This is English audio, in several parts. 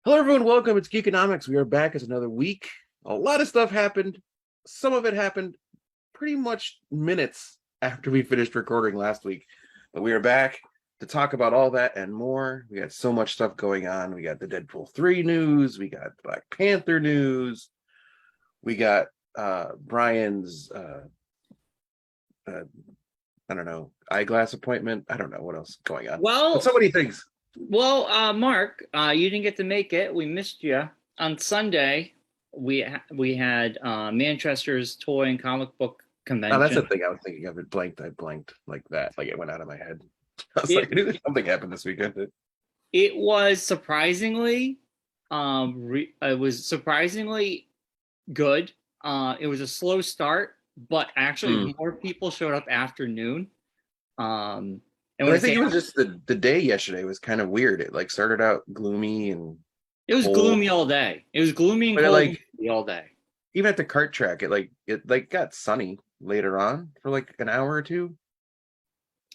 Hello, everyone. Welcome. It's Geekonomics. We are back as another week. A lot of stuff happened. Some of it happened pretty much minutes after we finished recording last week. But we are back to talk about all that and more. We got so much stuff going on. We got the Deadpool 3 news. We got Black Panther news. We got Brian's, I don't know, eyeglass appointment. I don't know what else is going on. But so many things. Mark, you didn't get to make it. We missed you. On Sunday, we had Manchester's Toy and Comic Book Convention. Oh, that's the thing I was thinking of. I blanked like that. Like it went out of my head. I was like, I knew something happened this weekend. It was surprisingly, it was surprisingly good. It was a slow start, but actually more people showed up after noon. And I think it was just the day yesterday was kind of weird. It like started out gloomy and it was gloomy all day. It was gloomy and cold all day. Even at the kart track, it got sunny later on for like an hour or two.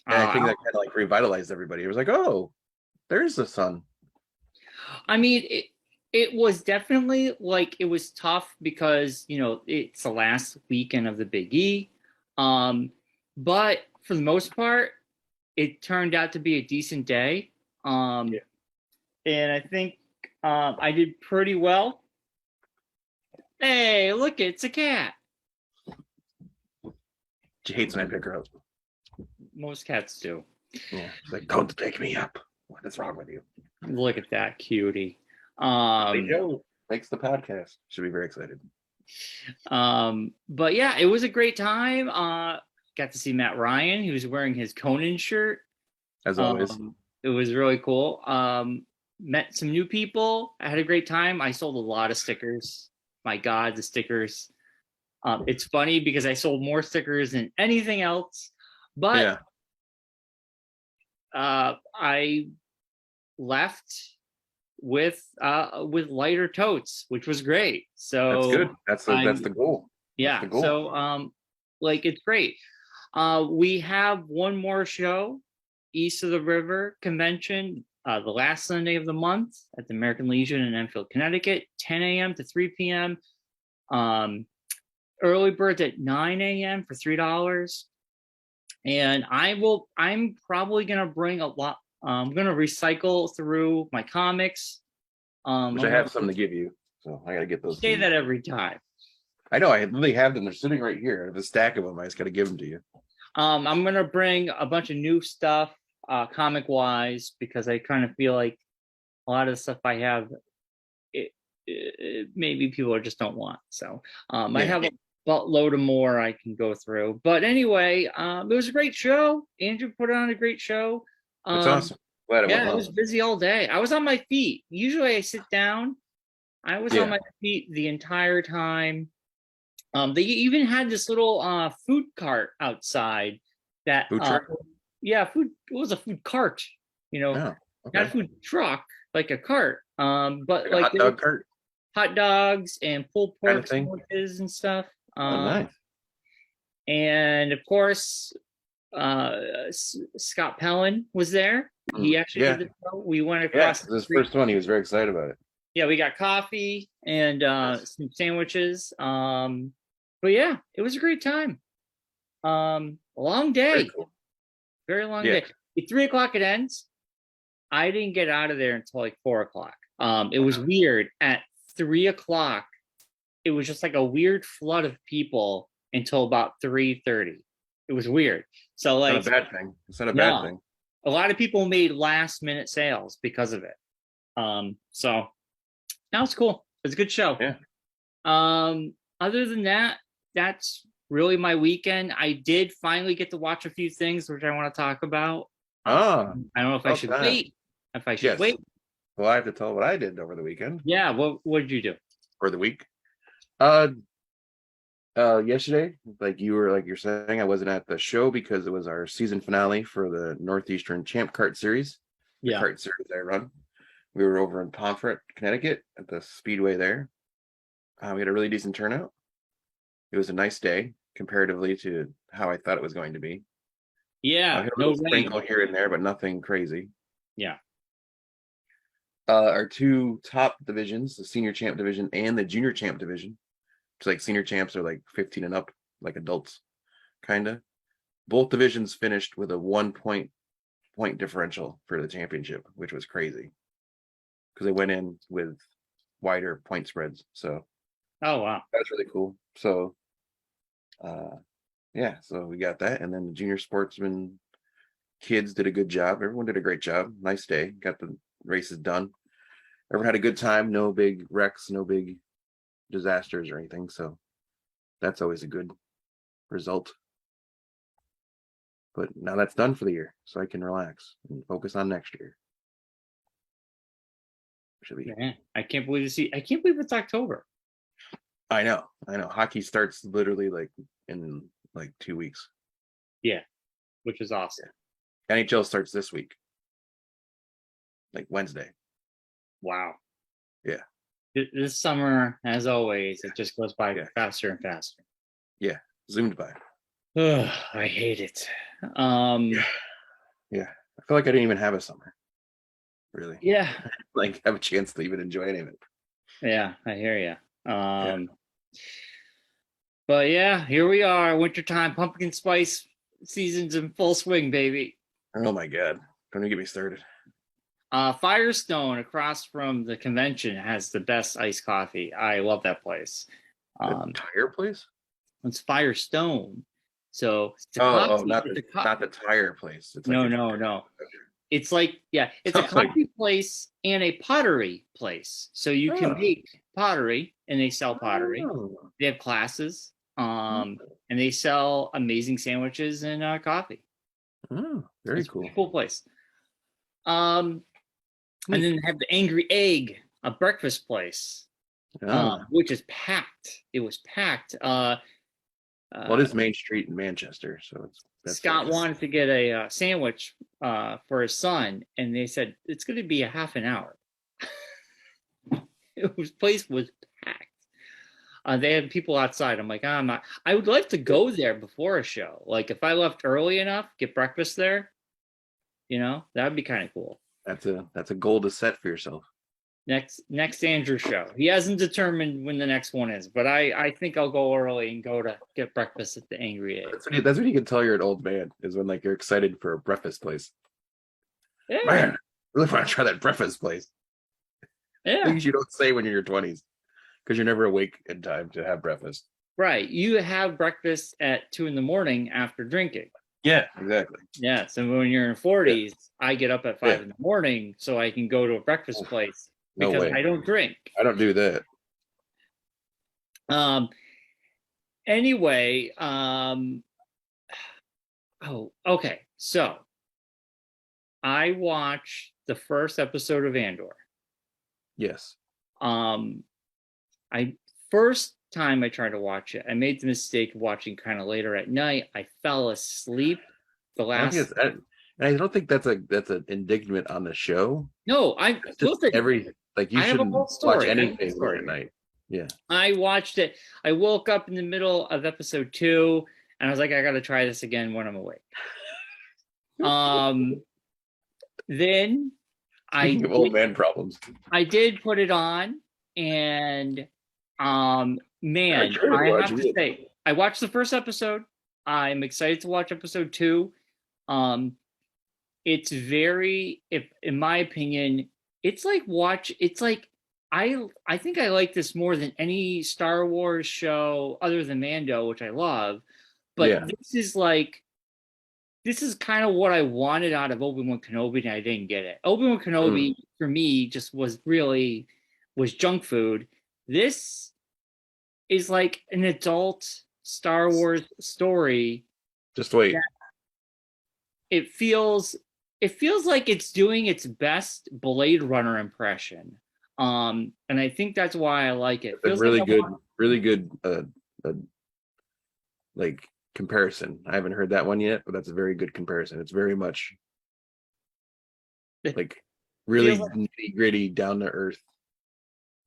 And I think that kind of like revitalized everybody. It was like, oh, there's the sun. I mean, it was definitely like it was tough because it's the last weekend of the Big E. But for the most part, it turned out to be a decent day. And I think I did pretty well. Hey, look, it's a cat. She hates when I pick her up. Most cats do. Yeah, she's like, don't pick me up. What is wrong with you? Look at that cutie. Joe makes the podcast. Should be very excited. But yeah, it was a great time. Got to see Matt Ryan. He was wearing his Conan shirt. As always. It was really cool. Met some new people. I had a great time. I sold a lot of stickers. My God, the stickers. It's funny because I sold more stickers than anything else. But I left with lighter totes, which was great. So that's good. That's the goal. Yeah. The goal. So it's great. We have one more show, East of the River Convention, the last Sunday of the month at the American Legion in Enfield, Connecticut, 10 a.m. to 3 p.m. Early birds at 9 a.m. for $3. And I'm probably gonna bring a lot. I'm gonna recycle through my comics. Which I have some to give you, so I gotta get those. Say that every time. I know, I really have them. They're sitting right here. I have a stack of them. I just gotta give them to you. I'm gonna bring a bunch of new stuff, comic wise, because I kind of feel like a lot of the stuff I have, maybe people just don't want. So I have a load of more I can go through. But anyway, it was a great show. Andrew put on a great show. That's awesome. Glad I was busy all day. I was on my feet. Usually I sit down. I was on my feet the entire time. They even had this little food cart outside. That food truck? Food. It was a food cart. Not a food truck, like a cart. But like hot dog cart, hot dogs and pulled pork sandwiches and stuff. Nice. And of course, Scott Pellin was there. He actually did the show. We went across. This first one. He was very excited about it. Yeah, we got coffee and some sandwiches. But yeah, it was a great time. Long day. Cool. Very long day. At 3 o'clock it ends. I didn't get out of there until like 4 o'clock. It was weird. At 3 o'clock, it was just like a weird flood of people until about 3:30. It was weird. So like, it's not a bad thing. It's not a bad thing. A lot of people made last minute sales because of it. So that was cool. It was a good show. Yeah. Other than that, that's really my weekend. I did finally get to watch a few things which I want to talk about. I don't know if I should wait. If I should wait. Well, I have to tell what I did over the weekend. Yeah. What did you do? For the week? Yesterday, you're saying, I wasn't at the show because it was our season finale for the Northeastern Champ Kart Series. The kart series I run. We were over in Pomfret, Connecticut at the Speedway there. We had a really decent turnout. It was a nice day comparatively to how I thought it was going to be. Yeah, no sprinkle here and there, but nothing crazy. Yeah. Our two top divisions, the senior champ division and the junior champ division. It's like senior champs are like 15 and up, like adults, kind of. Both divisions finished with a 1 point differential for the championship, which was crazy because they went in with wider point spreads. So, oh wow, that's really cool. So, yeah, so we got that, and then the junior sportsmen kids did a good job. Everyone did a great job. Nice day. Got the races done. Everyone had a good time. No big wrecks, no big disasters or anything. So that's always a good result. But now that's done for the year, so I can relax and focus on next year. Should be. Man, I can't believe it's October. I know. Hockey starts literally like in like 2 weeks. Yeah, which is awesome. NHL starts this week, like Wednesday. Wow. Yeah. This summer, as always, it just goes by faster and faster. Yeah, zoomed by. Ugh, I hate it. Yeah. I feel like I didn't even have a summer. Really. Yeah. Like have a chance to even enjoy any of it. Yeah, I hear you. But yeah, here we are, wintertime, pumpkin spice season's in full swing, baby. Oh my God. Don't even get me started. Firestone across from the convention has the best iced coffee. I love that place. The tire place? It's Firestone. So not the tire place. It's like no. It's like, yeah, it's a coffee place and a pottery place. So you can make pottery, and they sell pottery. They have classes, and they sell amazing sandwiches and coffee. Oh, very cool. A cool place. And then they have the Angry Egg, a breakfast place, which is packed. It was packed. Well, it is Main Street in Manchester, so Scott wanted to get a sandwich for his son, and they said it's going to be a half an hour. His place was packed. They had people outside. I'm like, I'm not. I would like to go there before a show. Like if I left early enough, get breakfast there. That'd be kind of cool. That's a goal to set for yourself. Next Andrew show. He hasn't determined when the next one is, but I think I'll go early and go to get breakfast at the Angry Egg. That's when you can tell you're an old man, is when like you're excited for a breakfast place. Yeah. Man, I really want to try that breakfast place. Yeah. Things you don't say when you're in your 20s because you're never awake in time to have breakfast. Right. You have breakfast at 2 a.m. after drinking. Yeah, exactly. Yeah. So when you're in 40s, I get up at 5 a.m. so I can go to a breakfast place because I don't drink. I don't do that. Anyway, okay. So I watched the first episode of Andor. Yes. First time I tried to watch it, I made the mistake of watching kind of later at night. I fell asleep the last. I don't think that's an indictment on the show. No, you shouldn't watch anything at night. Yeah. I watched it. I woke up in the middle of episode 2, and I was like, I got to try this again when I'm awake. Then Speaking of old man problems, I did put it on, and man, I have to say, I watched the first episode. I'm excited to watch episode 2. It's very, in my opinion, I think I like this more than any Star Wars show other than Mando, which I love. But this is kind of what I wanted out of Obi-Wan Kenobi, and I didn't get it. Obi-Wan Kenobi for me just was junk food. This is like an adult Star Wars story. Just wait. It feels like it's doing its best Blade Runner impression. And I think that's why I like it. It's really good like comparison. I haven't heard that one yet, but that's a very good comparison. It's very much like really nitty-gritty, down to earth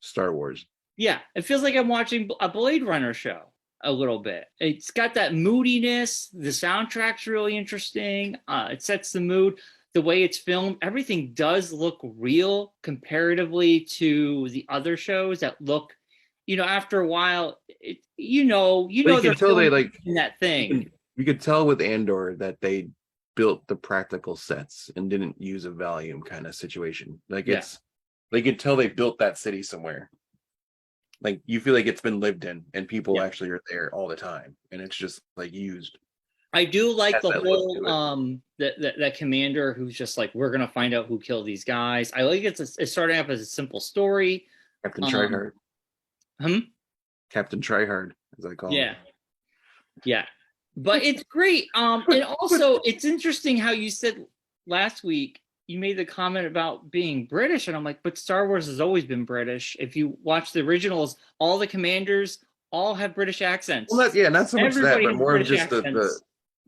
Star Wars. Yeah, it feels like I'm watching a Blade Runner show a little bit. It's got that moodiness. The soundtrack's really interesting. It sets the mood. the way it's filmed, everything does look real comparatively to the other shows that look, after a while, But you can they're tell they filming in that thing. you could tell with Andor that they built the practical sets and didn't use a volume kind of situation. Like they could tell they built that city somewhere. Like you feel like it's been lived in and people actually are there all the time, and it's just like used. I do like the That look to whole that commander who's just like, we're gonna find out who killed these guys. I like it's starting off as a simple story. Captain Tryhard. Captain Tryhard, as I call him. Yeah. But it's great. And also it's interesting how you said last week you made the comment about being British, and I'm like, but Star Wars has always been British. If you watch the originals, all the commanders all have British accents. Well, not so much that, but more of just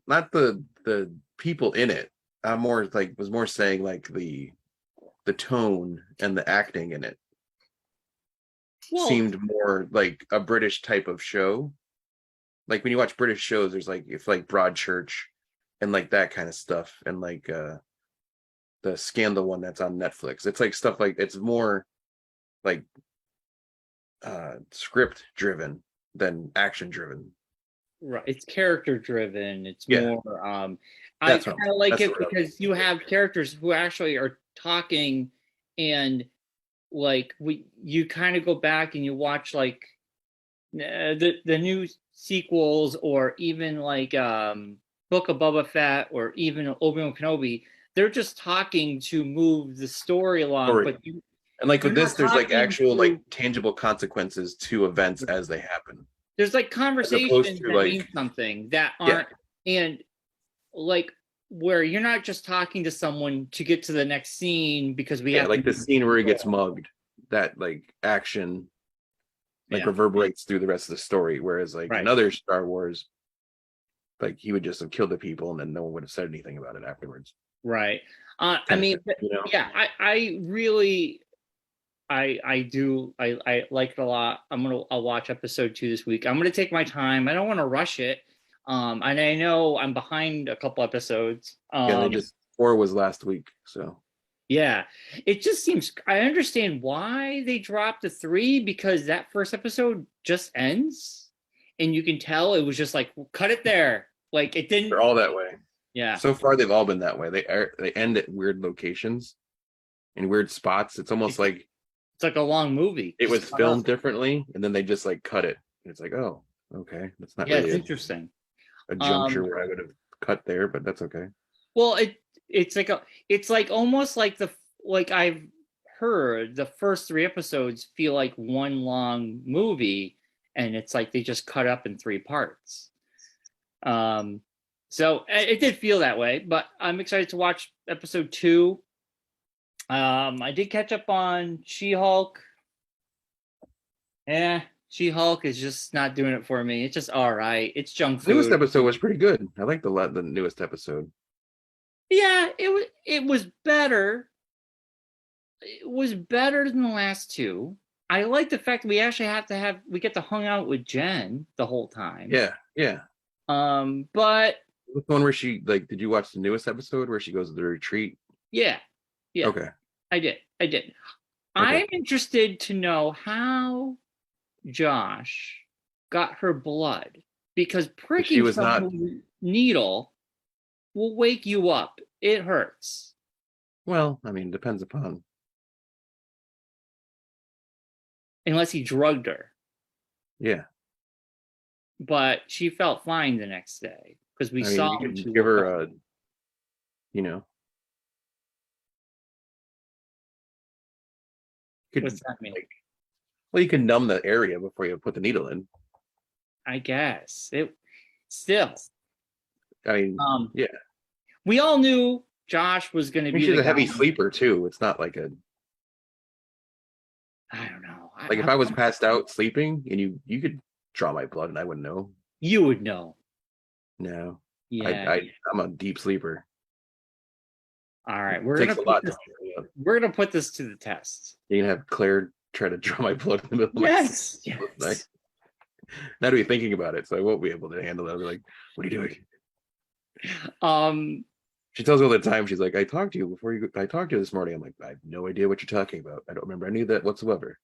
not the people in it. I'm more like was more saying like the tone and the acting in it seemed more like a British type of show. Like when you watch British shows, there's like it's like Broadchurch and like that kind of stuff, and like the Scandal one that's on Netflix. It's like stuff like it's more like script driven than action driven. Right, it's character driven. It's more I kind of like it because you have characters who actually are talking, and like you kind of go back and you watch like the new sequels, or even like Book of Boba Fett, or even Obi-Wan Kenobi. They're just talking to move the story along, but and like with this, there's like actual like tangible consequences to events as they happen. There's like conversations that mean something that aren't, and like where you're not just talking to someone to get to the next scene because we have like the scene where he gets mugged, that like action like reverberates through the rest of the story, whereas like in other Star Wars, like he would just have killed the people and then no one would have said anything about it afterwards. Right. I mean, I really I like it a lot. I'll watch episode 2 this week. I'm gonna take my time. I don't want to rush it. And I know I'm behind a couple episodes. They just 4 was last week, so yeah, it just seems I understand why they dropped the 3, because that first episode just ends, and you can tell it was just like, cut it there. Like it didn't. They're all that way. Yeah. So far, they've all been that way. They end at weird locations, in weird spots. It's almost like it's like a long movie. It was filmed differently, and then they just like cut it. And it's like, oh, okay, that's not. Yeah, really it's interesting. A juncture where I would have cut there, but that's okay. Well, it's like almost like I've heard the first 3 episodes feel like one long movie, and it's like they just cut up in 3 parts. So it did feel that way, but I'm excited to watch episode 2. I did catch up on She-Hulk. She-Hulk is just not doing it for me. It's just all right. It's junk food. The newest episode was pretty good. I like the newest episode. Yeah, it was better. It was better than the last 2. I like the fact that we actually we get to hang out with Jen the whole time. Yeah. But the one where she did you watch the newest episode where she goes to the retreat? Yeah. Okay. I did. Okay. I'm interested to know how Josh got her blood, because pricking needle will wake you up. It hurts. Well, I mean, depends upon. Unless he drugged her. Yeah. But she felt fine the next day because we saw him. Give her what's that mean? You can numb the area before you put the needle in. I guess it still. I mean, yeah. We all knew Josh was going to be. She's a heavy sleeper too. It's not like I don't know. If I was passed out sleeping and you could draw my blood and I wouldn't know. You would know. No. Yeah. I'm a deep sleeper. All right, we're gonna put this to the test. You can have Claire try to draw my blood in the middle of yes. Night. Not to be thinking about it, so I won't be able to handle it. I'll be like, "What are you doing?" She tells me all the time. She's like, "I talked to you before you. I talked to you this morning." I'm like, "I have no idea what you're talking about. I don't remember any of that whatsoever."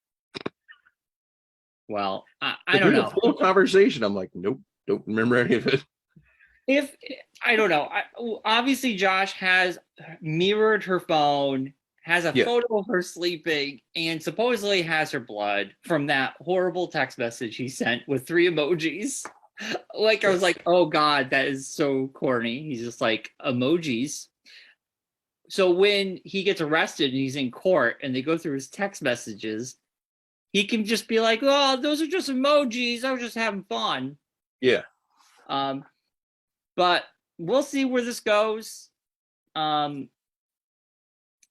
Well, I Like, don't we had a know. full conversation. I'm like, "Nope, don't remember any of it." If I don't know, obviously Josh has mirrored her phone, has a Yeah, photo of her sleeping, and supposedly has her blood from that horrible text message he sent with 3 emojis. Like I was like, oh god, that is so corny. He's just like emojis. So when he gets arrested and he's in court and they go through his text messages, he can just be like, "Oh, those are just emojis. I was just having fun." yeah. Um, but we'll see where this goes. I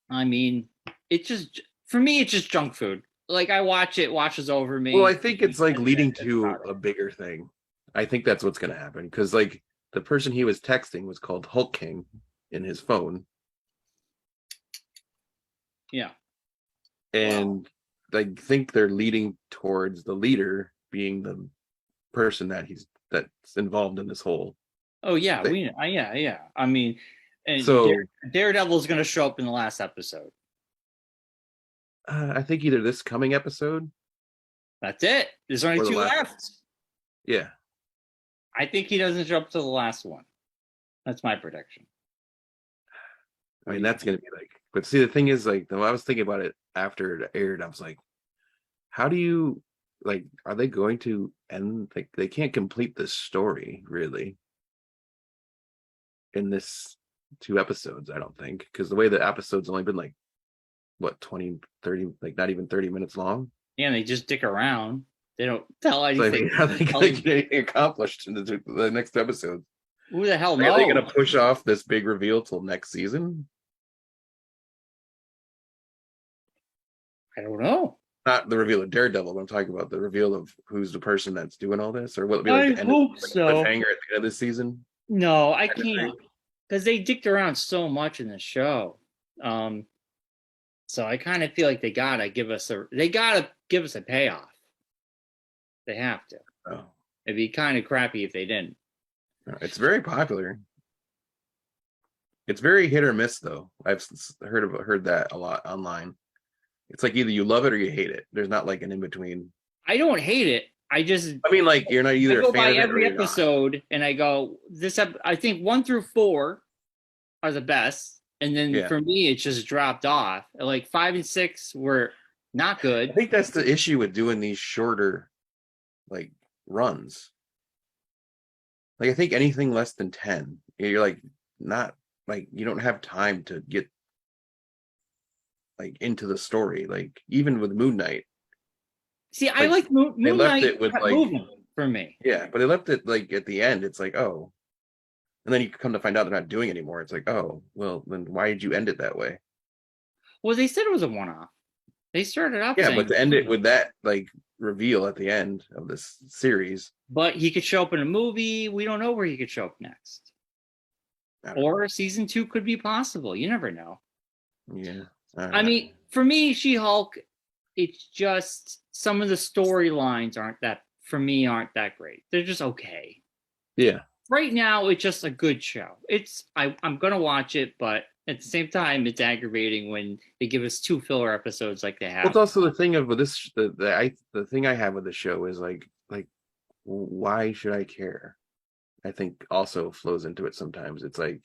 mean, it's just for me, it's just junk food. Like I watch it, washes over me. Well, I think it's like leading That's to about a it. bigger thing. I think that's what's going to happen because like the person he was texting was called Hulk King in his phone, Yeah. and I think they're leading towards the leader being the person that's involved in this whole Oh yeah, thing. yeah. I mean, and So Daredevil's going to show up in the last episode. I think either this coming episode That's it. There's only or the 2 last. left. Yeah, I think he doesn't show up to the last one. That's my prediction. I mean that's going to be like. But see, the thing is, like, I was thinking about it after it aired. I was like, how do you like? Are they going to end? Like, they can't complete this story really in this 2 episodes. I don't think because the way the episodes only been like what 20, 30, like not even 30 minutes long. Yeah, they just dick around. They don't tell So I anything. mean, how are they going to get anything accomplished in the next episodes? Who the hell Like, are they going knows? to push off this big reveal till next season? I don't know. Not the reveal of Daredevil, but I'm talking about the reveal of who's the person that's doing all this, or will it be like I the end of hope like so. cliffhanger at the end of the season? No, I Kind of can't thing? because they dicked around so much in the show. So I kind of feel like they gotta give us a payoff. They have to. Oh, It'd be kind of crappy if they didn't. no, it's very popular. It's very hit or miss, though. I've heard that a lot online. It's like either you love it or you hate it. There's not like an in between. I don't hate it. I mean, Like you're not I either a go fan by of it or every you're not. episode and I go, I think 1 through 4 are the best. And then Yeah, for me, it just dropped off. Like 5 and 6 were not I good. think that's the issue with doing these shorter like runs. Like I think anything less than 10, you're like not like you don't have time to get like into the story. Like even with Moon Knight, See, I like like they Moon left Knight it with kept like moving for me. yeah, but they left it like at the end. It's like oh, and then you come to find out they're not doing anymore. It's like oh, well then why did you end it that way? Well, they said it was a one-off. They started off Yeah, but saying, to end it with that like reveal at the end of this series, but he could show up in a movie. We don't know where he could show up next. Or season 2 could be possible. You never know. Yeah. I mean, for me, She-Hulk, it's just some of the storylines aren't that great. They're just okay. Yeah. Right now, it's just a good show. I'm gonna watch it, but at the same time, it's aggravating when they give us 2 filler episodes like they have. Well, it's also the thing of with this the thing I have with the show is like why should I care? I think also flows into it sometimes. It's like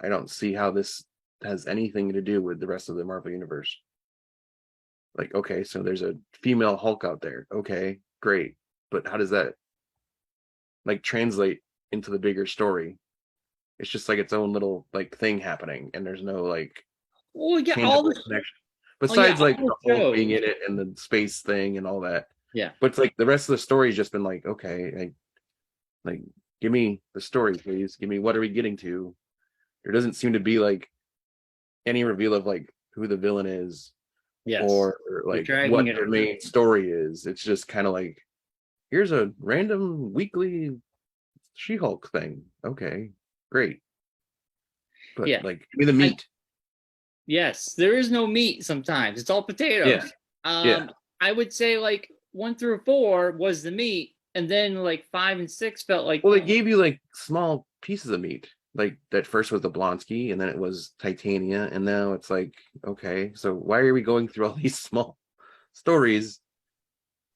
I don't see how this has anything to do with the rest of the Marvel universe. Like, okay, so there's a female Hulk out there. Okay, great. But how does that like translate into the bigger story? It's just like its own little like thing happening, and there's no like Well, yeah, tangible connection. Besides all like the the Hulk being shows. in it and the space thing and all that. Yeah. But it's like the rest of the story's just been like, okay, like give me the story, please. Give me what are we getting to? There doesn't seem to be like any reveal of like who the villain is Yes. or like what the main story is. It's just kind of like here's a random weekly She-Hulk thing. Okay, great. But Yeah. like give me the meat. Yes, there is no meat sometimes. It's all potatoes. Yeah. I would say like 1 through 4 was the meat, and then like 5 and 6 felt like Well, they gave you like small pieces of meat. Like that first was the Blonsky, and then it was Titania, and now it's like, okay, so why are we going through all these small stories?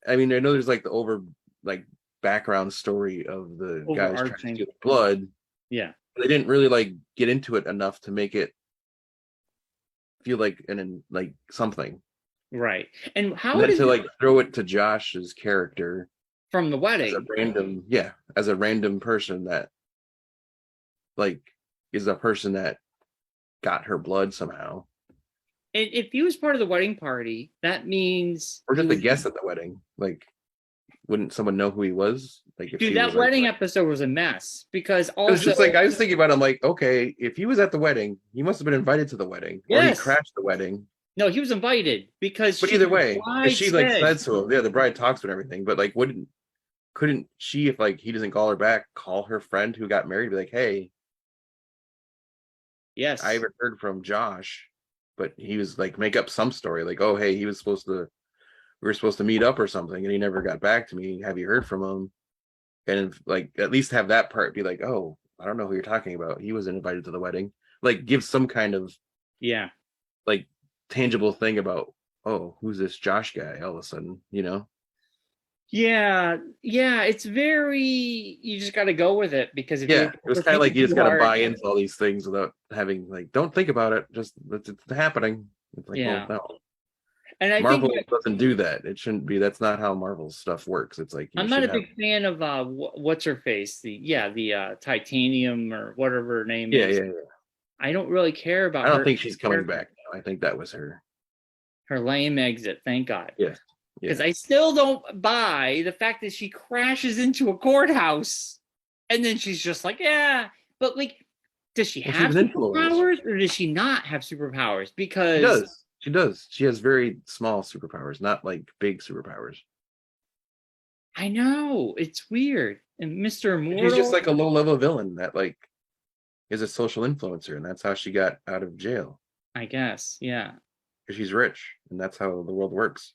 I mean, I know there's like the like background story of the guys trying to Overarching. steal blood. Yeah. But they didn't really like get into it enough to make it feel like like something. Right. And And how then did to like throw it to Josh's character from the as a wedding? random, yeah, as a random person that like is a person that got her blood somehow. And if he was part of the wedding party, that means Or he just a was. guest at the wedding. Like, wouldn't someone know who he was? Like, if Dude, she that was like, wedding episode was a mess because it was also, just like I was thinking about it, I'm like, okay, if he was at the wedding, he must have been invited to the wedding, or he yes, crashed the wedding. no, he was invited because But she, either the way, because bride she like said, said to him, yeah, the bride talks to him and everything. But like, couldn't she, if like he doesn't call her back, call her friend who got married, be like, hey, I yes, haven't heard from Josh, but he was like, make up some story, like, oh, hey, he was supposed to, we were supposed to meet up or something, and he never got back to me. Have you heard from him? And like at least have that part be like, oh, I don't know who you're talking about. He wasn't invited to the wedding. Like give some kind of yeah. like tangible thing about, oh, who's this Josh guy? All of a sudden, you know? Yeah, yeah, it's very, you just got to go with it because if Yeah, you're it was kind of like thinking you just too got to hard, buy into all these things without having like, don't think about it. Just it's happening. It's like, well, yeah. no, And I think Marvel that doesn't do that. It shouldn't be. That's not how Marvel stuff works. It's like you I'm not should a have. big fan of what's her face, the titanium or whatever her name Yeah, is. yeah, yeah. I don't really care I about don't her think she's coming character, back now. I think that was her. her lame exit. Thank God. Yeah, Because yeah. I still don't buy the fact that she crashes into a courthouse and then she's just like, yeah, but like, does she Well, she have was influenced. superpowers or does she not have superpowers? She Because does. She does. She has very small superpowers, not like big superpowers. I know it's weird. And Mr. And she's just Immortal, like a low level villain that like is a social influencer, and that's how she got out of jail. I guess, yeah. Because she's rich, and that's how the world works.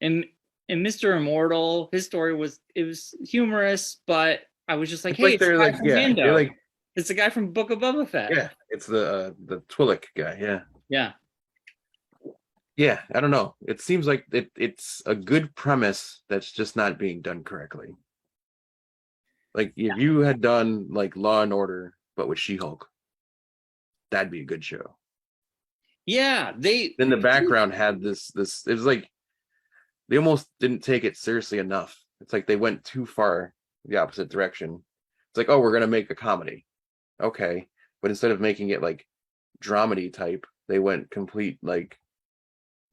And and Mr. Immortal, his story was it was humorous, but I was just like, It's hey, like it's the they're guy like, from yeah, they're Mando. like, It's the guy from Book of Boba Fett. yeah, it's the Twi'lek guy, yeah. Yeah. Yeah, I don't know. It seems like it's a good premise that's just not being done correctly. Like if you had done like Law and Order, but with She-Hulk, that'd be a good show. Yeah, they Then the background had this it was like they almost didn't take it seriously enough. It's like they went too far the opposite direction. It's like, oh, we're gonna make a comedy. Okay. But instead of making it like dramedy type, they went complete like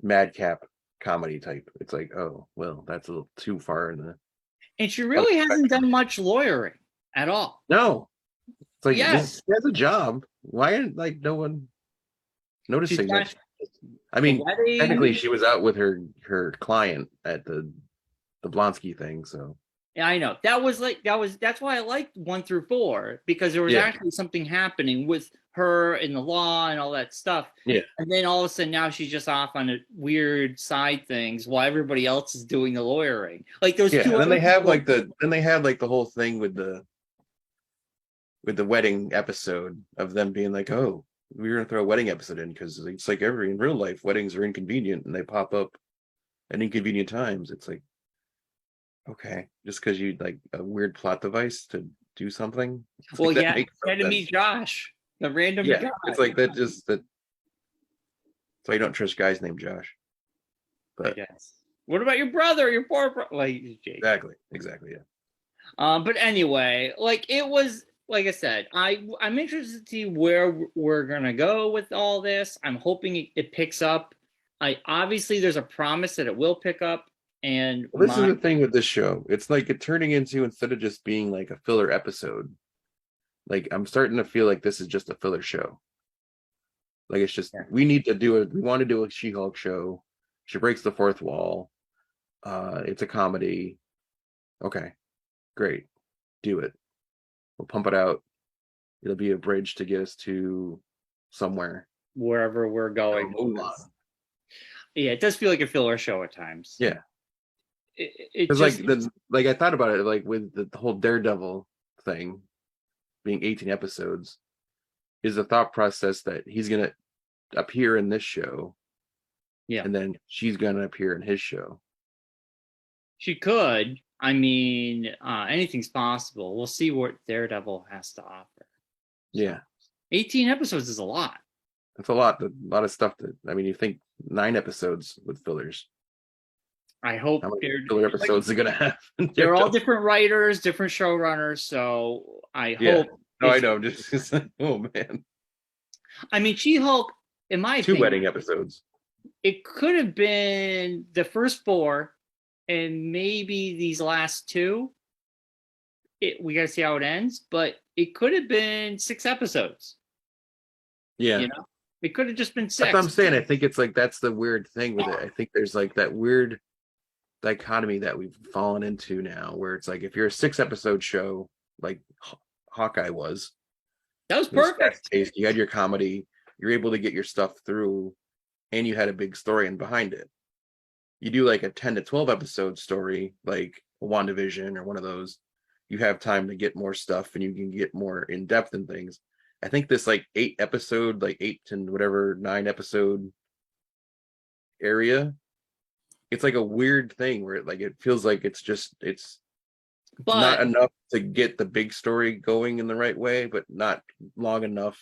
madcap comedy type. It's like, oh, well, that's a little too far in the and she other really hasn't spectrum. done much lawyering at all. No. It's like this Yes. she has a job. Why isn't like no one She's noticing got that? I the mean, technically wedding. she was out with her client at the Blonsky thing, so Yeah, I know. That's why I liked 1 through 4, because there was yeah, actually something happening with her and the law and all that stuff. yeah, And then all of a sudden now she's just off on a weird side things while everybody else is doing the lawyering. Like those yeah. two And then other they have people. like the whole thing with the wedding episode of them being like, oh, we're gonna throw a wedding episode in because it's like every in real life weddings are inconvenient and they pop up at inconvenient times. It's like, okay, just because you like a weird plot device to do something. It's Well, like that yeah, makes you had to no meet sense. Josh, the random Yeah, guy. it's like that just that. So I don't trust guys named Josh. I But guess. What about your brother? Your poor brother? Like Jake. exactly, yeah. But anyway, like it was. Like I said, I'm interested to see where we're gonna go with all this. I'm hoping it picks up. I obviously there's a promise that it will pick up, and Well, this is the thing with this show. It's like it turning into, instead of just being like a filler episode, like I'm starting to feel like this is just a filler show. Like it's just yeah. we want to do a She-Hulk show. She breaks the fourth wall. It's a comedy. Okay, great. Do it. We'll pump it out. It'll be a bridge to get us to somewhere. Wherever we're going. Move on. Yeah, it does feel like a filler show at times. Yeah. It Because just like I thought about it like with the whole Daredevil thing. being 18 episodes is the thought process that he's gonna appear in this show, and then she's gonna appear in his show. She could. I mean, anything's possible. We'll see what Daredevil has to offer. Yeah, 18 episodes is a lot. That's a lot of stuff. You think 9 episodes with fillers. I hope how many filler episodes are gonna have. They're all different writers, different showrunners. So I hope. No, I know. Just like, oh man. I mean, She-Hulk, in my opinion, 2 wedding episodes. It could have been the first 4, and maybe these last 2. We got to see how it ends, but it could have been 6 episodes. Yeah, it could have just been 6. That's what I'm saying. I think it's like that's the weird thing with it. I think there's like that weird dichotomy that we've fallen into now, where it's like if you're a 6-episode show like Hawkeye was, that was perfect. You had your comedy, you're able to get your stuff through, and you had a big story in behind it. You do like a 10 to 12 episode story, like WandaVision or one of those, you have time to get more stuff and you can get more in depth in things. I think this like 8 episode, like 8 to whatever 9 episode area, it's like a weird thing where it feels like it's not enough to get the big story going in the right way, but not long enough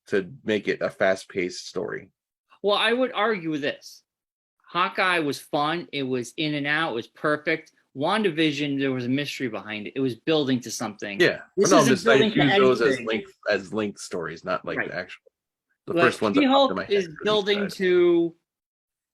to make it a fast-paced story. Well, I would argue this. Hawkeye was fun. It was in and out. It was perfect. WandaVision, there was a mystery behind it. It was building to something. Yeah. This isn't building to those as linked stories, not like the actual. The first one's She-Hulk is building to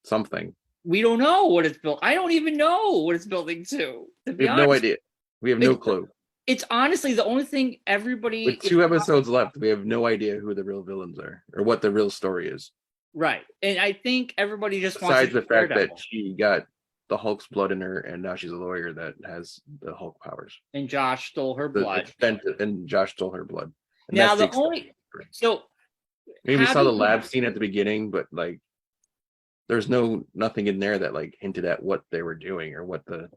something. We don't know what it's built. I don't even know what it's building to. We have no idea. We have no clue. It's honestly the only thing everybody. With 2 episodes left, we have no idea who the real villains are or what the real story is. Right, and I think everybody just besides the fact that she got the Hulk's blood in her, and now she's a lawyer that has the Hulk powers. And Josh stole her blood. And Josh stole her blood. And now the only maybe we saw the lab scene at the beginning, but like there's nothing in there that like hinted at what they were doing or what the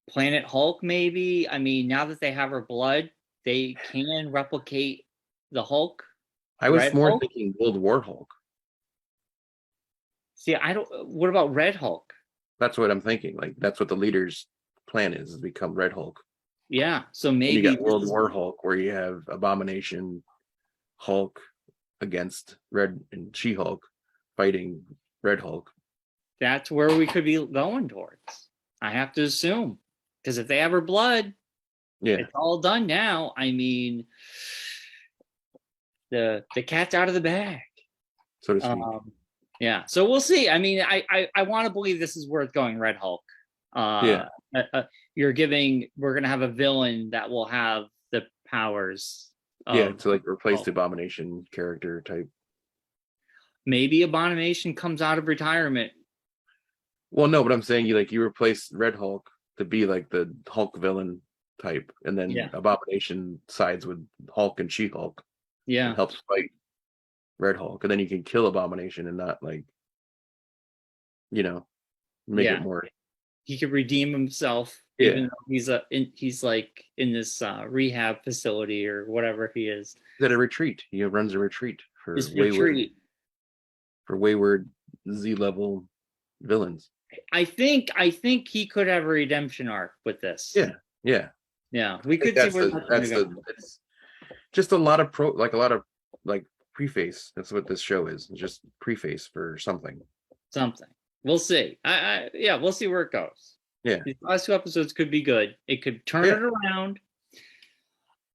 Planet Hulk. Maybe now that they have her blood, they can replicate the Hulk. I was more thinking World War Hulk. See, what about Red Hulk? That's what I'm thinking. Like that's what the leader's plan is become Red Hulk. Yeah. So maybe you got World War Hulk, where you have Abomination, Hulk against Red and She-Hulk fighting Red Hulk. That's where we could be going towards. I have to assume, because if they have her blood, it's all done now. The cat's out of the bag, so to speak. Yeah, so we'll see. I want to believe this is where it's going. Red Hulk. We're gonna have a villain that will have the powers. To like replace the Abomination character type. Maybe Abomination comes out of retirement. Well, no, but I'm saying you replace Red Hulk to be like the Hulk villain type, and then Abomination sides with Hulk and She-Hulk. Yeah, helps fight Red Hulk, and then you can kill Abomination and not make it more. He could redeem himself, even though he's like in this rehab facility or whatever he is. He's at a retreat. He runs a retreat for wayward Z-level villains. I think he could have a redemption arc with this. Yeah. We could see where it's just a lot of preface. That's what this show is. It's just preface for something. We'll see. We'll see where it goes. Yeah, these last 2 episodes could be good. It could turn it around.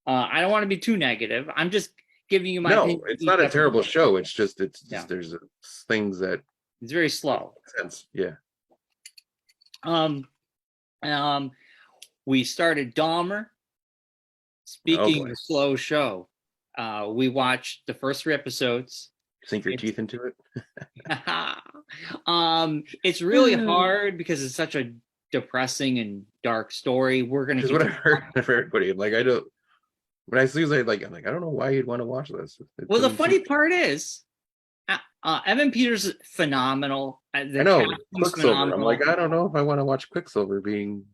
I don't want to be too negative. I'm just giving you my opinion. It's not a terrible show. It's just there's things that it's very slow. Sense. Yeah. We started Dahmer. Speaking of slow show, we watched the first 3 episodes. Sink your teeth into it. It's really hard because it's such a depressing and dark story. We're gonna. What I've heard of everybody. I'm like, I don't. When I see I'm like, I don't know why you'd want to watch this. Well, the funny part is, Evan Peters is phenomenal. I know Quicksilver. I'm like, I don't know if I want to watch Quicksilver being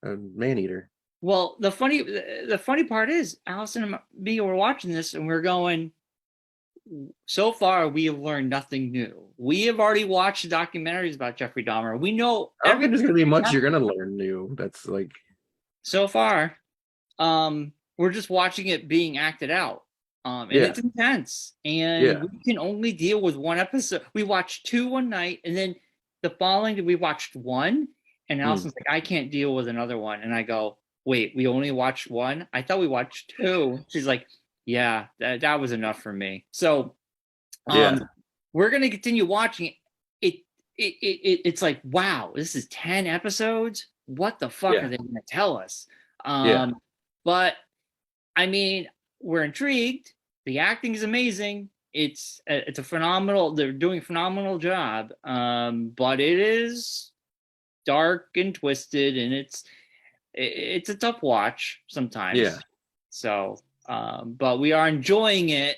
a man-eater. Well, the funny part is, Allison and me were watching this, and we're going. So far, we have learned nothing new. We have already watched documentaries about Jeffrey Dahmer. We know I don't think there's everything. gonna be much you're gonna learn new. That's like So far, we're just watching it being acted out. And yeah, it's intense. And yeah. we can only deal with one episode. We watched two one night, and then the following day we watched one, and Mm. Allison's like, I can't deal with another one. And I go, wait, we only watched one? I thought we watched two. She's like, yeah, that was enough for me. So Yeah, we're gonna continue watching it. It's like, wow, this is 10 episodes. What the fuck are yeah, they gonna tell us? yeah, But I mean, we're intrigued. The acting is amazing. It's a phenomenal. They're doing a phenomenal job. But it is dark and twisted, and it's a tough watch sometimes. yeah. So, but we are enjoying it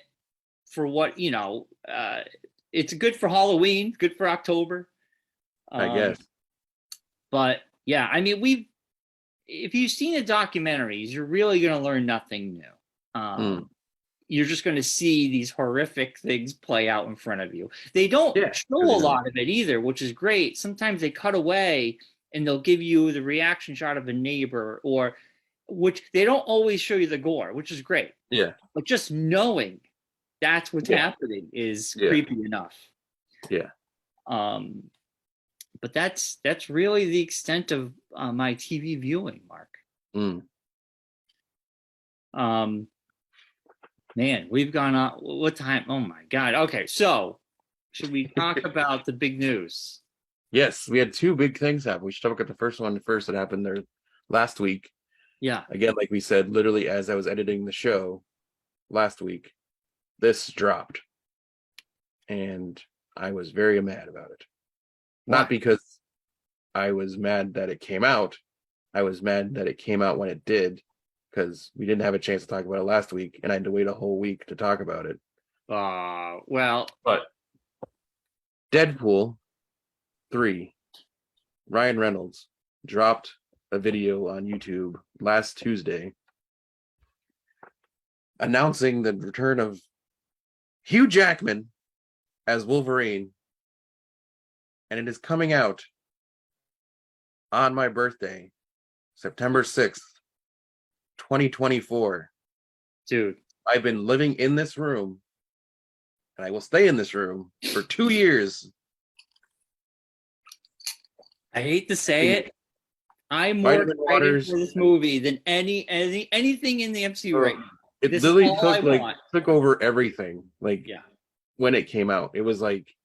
for what it's good for Halloween, good for October. I guess. But yeah, I mean, if you've seen the documentaries, you're really going to learn nothing new. You're just going to see these horrific things play out in front of you. They don't Yeah, show a lot of it either, which is great. Sometimes they cut away and they'll give you the reaction shot of a neighbor, or which they don't always show you the gore, which is great. yeah, But just knowing that's what's happening is creepy enough. Yeah. But that's really the extent of my TV viewing, Mark. Man, we've gone on. What time? Oh my God. Okay, so should we talk about the big news? Yes, we had two big things happen. We should talk about the first one first that happened there last week. Yeah. Again, like we said, literally as I was editing the show last week, this dropped. And I was very mad about it. Why? Not because I was mad that it came out. I was mad that it came out when it did, because we didn't have a chance to talk about it last week, and I had to wait a whole week to talk about it. But Deadpool 3, Ryan Reynolds dropped a video on YouTube last Tuesday announcing the return of Hugh Jackman as Wolverine, and it is coming out on my birthday, September 6th, 2024. Dude, I've been living in this room, and I will stay in this room for 2 years. I hate to say it, I'm more excited for this movie than anything in the MCU right now. It literally took over everything. When it came out, it was like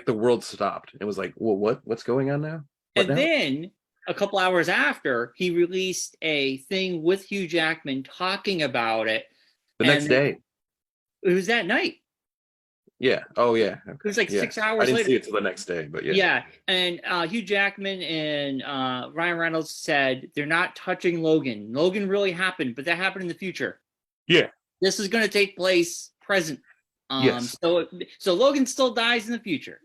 the world stopped. It was like, well, what's going on now? Then a couple hours after, he released a thing with Hugh Jackman talking about it. The next day. It was that night. Yeah. Oh, yeah. It was like 6 hours later. I didn't see it till the next day, but yeah. Yeah. And Hugh Jackman and Ryan Reynolds said they're not touching Logan. Logan really happened, but that happened in the future. Yeah. This is going to take place present. Yes. So Logan still dies in the future.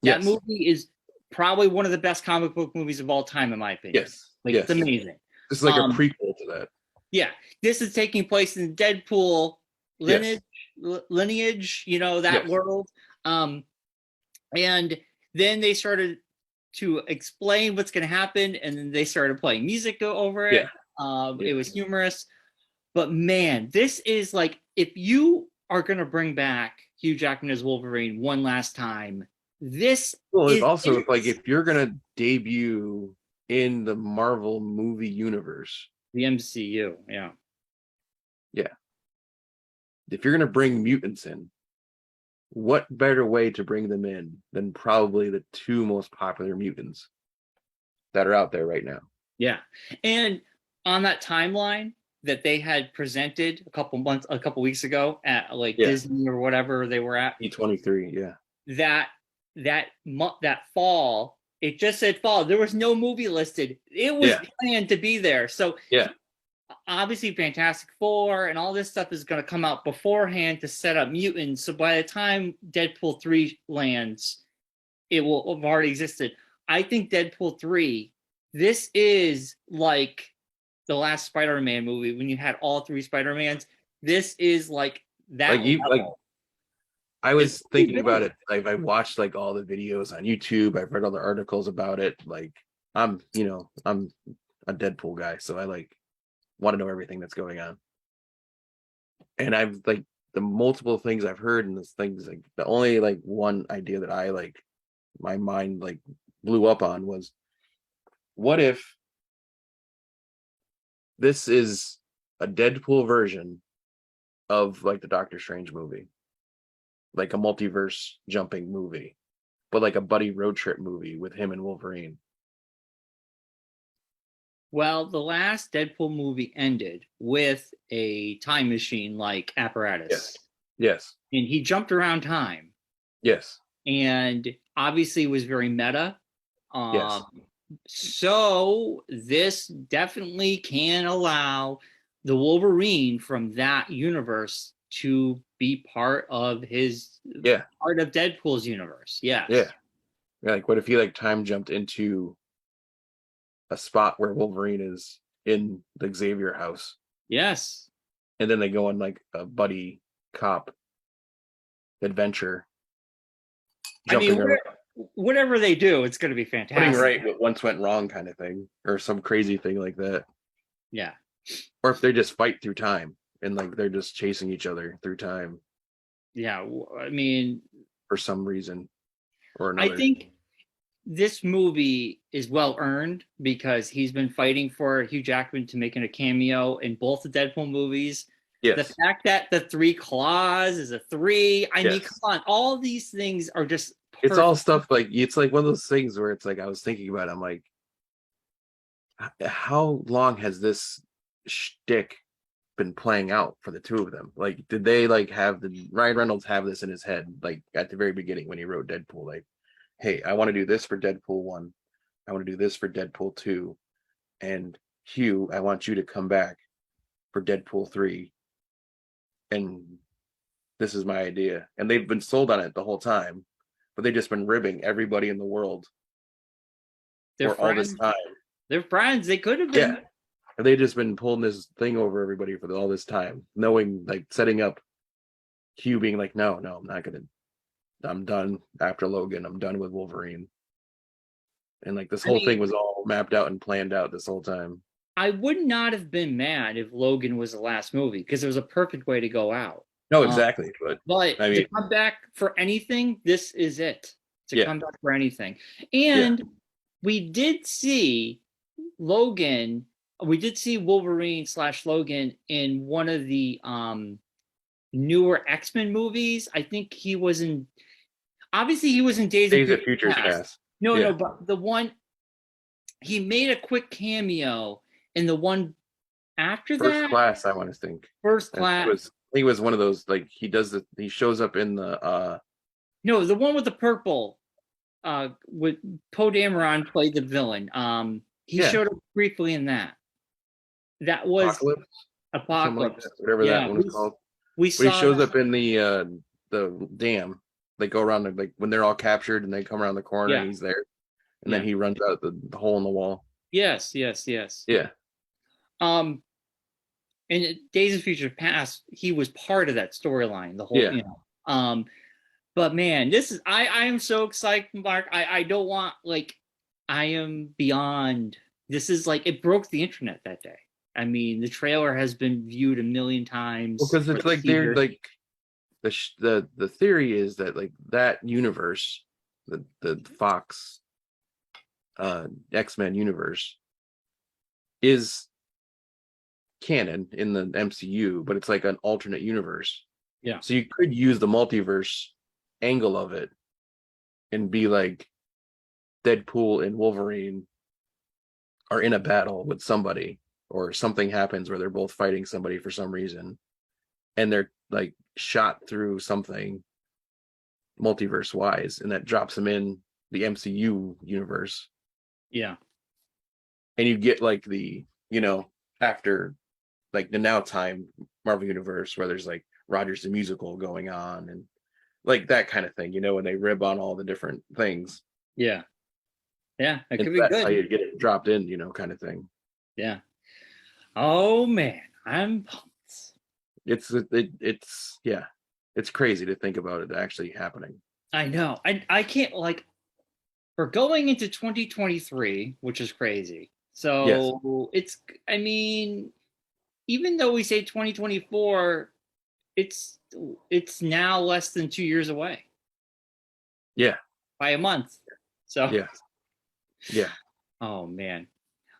That movie is probably one of the best comic book movies of all time, in my opinion. Yes. It's amazing. This is like a prequel to that. Yeah. This is taking place in Deadpool lineage, that world. And then they started to explain what's going to happen, and then they started playing music over it. It was humorous. But man, this is like, if you are going to bring back Hugh Jackman as Wolverine one last time, this is also like, if you're going to debut in the Marvel movie universe, the MCU, if you're going to bring mutants in, what better way to bring them in than probably the two most popular mutants that are out there right now? Yeah. And on that timeline that they had presented a couple weeks ago at Disney or whatever they were at, E23, that fall, it just said fall. There was no movie listed. It was planned to be there. So obviously Fantastic Four and all this stuff is going to come out beforehand to set up mutants. So by the time Deadpool 3 lands, it will have already existed. I think Deadpool 3 This is like the last Spider-Man movie when you had all three Spider-Mans. This is like that level. I was thinking about it. Like I watched like all the videos on YouTube. I've read all the articles about it. Like I'm a Deadpool guy, so I like want to know everything that's going on. And I've like the multiple things I've heard and this things like the only like one idea that I like my mind like blew up on was what if this is a Deadpool version of like the Doctor Strange movie, like a multiverse jumping movie, but like a buddy road trip movie with him and Wolverine. Well, the last Deadpool movie ended with a time machine like apparatus. Yes. And he jumped around time. Yes. And obviously was very meta. Yes. So this definitely can allow the Wolverine from that universe to be part of part of Deadpool's universe. Yes. Yeah. Like what if he like time jumped into a spot where Wolverine is in the Xavier house? Yes. And then they go on like a buddy cop adventure. I mean, whatever they do, it's going to be fantastic. Putting right what once went wrong kind of thing, or some crazy thing like that. Yeah. Or if they just fight through time and like they're just chasing each other through time. Yeah. I mean, for some reason or another. I think this movie is well earned because he's been fighting for Hugh Jackman to make a cameo in both the Deadpool movies. Yes. The fact that the 3 claws is a 3, I mean, come on, all these things are just perfect. It's all stuff like it's like one of those things where it's like I was thinking about it, I'm like, how long has this shtick been playing out for the two of them? Like, did they like did Ryan Reynolds have this in his head like at the very beginning when he wrote Deadpool? Like, hey, I want to do this for Deadpool 1. I want to do this for Deadpool 2. And Hugh, I want you to come back for Deadpool 3. And this is my idea. And they've been sold on it the whole time, but they've just been ribbing everybody in the world for all this time. They're friends. They could have been. Yeah. And they've just been pulling this thing over everybody for all this time, knowing, like, setting up Hugh being like, no, I'm not going to. I'm done after Logan. I'm done with Wolverine. And like this whole thing was all mapped out and planned out this whole time. I would not have been mad if Logan was the last movie because it was a perfect way to go out. No, exactly. But I mean, to come back for anything, this is it. To come back for anything. And we did see Logan. We did see Wolverine / Logan in one of the newer X-Men movies. I think he was in. Obviously, he was in Days of Future Past. No, but the one he made a quick cameo in the one after that. First Class, I want to think. First Class. He was one of those like he shows up in the. No, the one with the purple. With Poe Dameron played the villain. He showed up briefly in that. That was Apocalypse. Like whatever that one was called. He shows up in the dam. They go around like when they're all captured and they come around the corner and he's there. And then he runs out the hole in the wall. Yes. Yeah. In Days of Future Past, he was part of that storyline, the whole but man, this is I am so excited, Mark. I don't want I am beyond. This is like it broke the internet that day. I mean, the trailer has been viewed 1 million times. Because it's like they're like the theory is that like that universe, the Fox X-Men universe is canon in the MCU, but it's like an alternate universe. Yeah. So you could use the multiverse angle of it and be like Deadpool and Wolverine are in a battle with somebody or something happens where they're both fighting somebody for some reason and they're like shot through something multiverse wise and that drops them in the MCU universe. Yeah. And you get like the, after like the now time Marvel universe where there's like Rogers the Musical going on and like that kind of thing, when they rib on all the different things. Yeah. Yeah, it could And be that's how good. you get it dropped in, kind of thing. Yeah. Oh man, I'm pumped. It's crazy to think about it actually happening. I know. I can't like we're going into 2023, which is crazy. Yes. So it's I mean, even though we say 2024, it's it's now less than 2 years away Yeah. by a month. So Yeah. Yeah. oh man.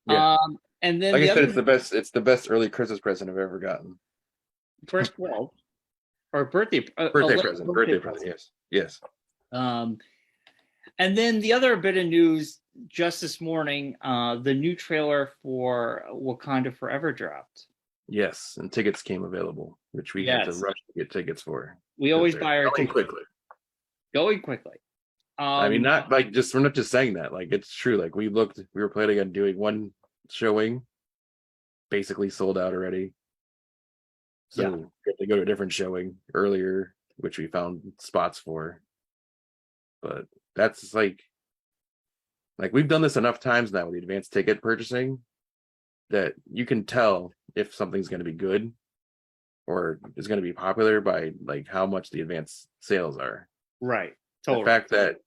Yeah. And then Like I the said, other it's the best early Christmas present I've ever gotten. first world or birthday a Birthday late present. birthday Birthday present. present. Yes. Yes. Um and then the other bit of news just this morning, the new trailer for Wakanda Forever dropped. Yes. And tickets came available, which we had to Yes. rush to get tickets for We because always they're buy our selling tickets quickly. going quickly. I mean, not like just we're not just saying that. Like it's true. Like we were planning on doing one showing, basically sold out already. So Yeah. we had to go to a different showing earlier, which we found spots for. But that's like we've done this enough times now with the advanced ticket purchasing that you can tell if something's going to be good or is going to be popular by like how much the advanced sales are. Right. The Totally. fact that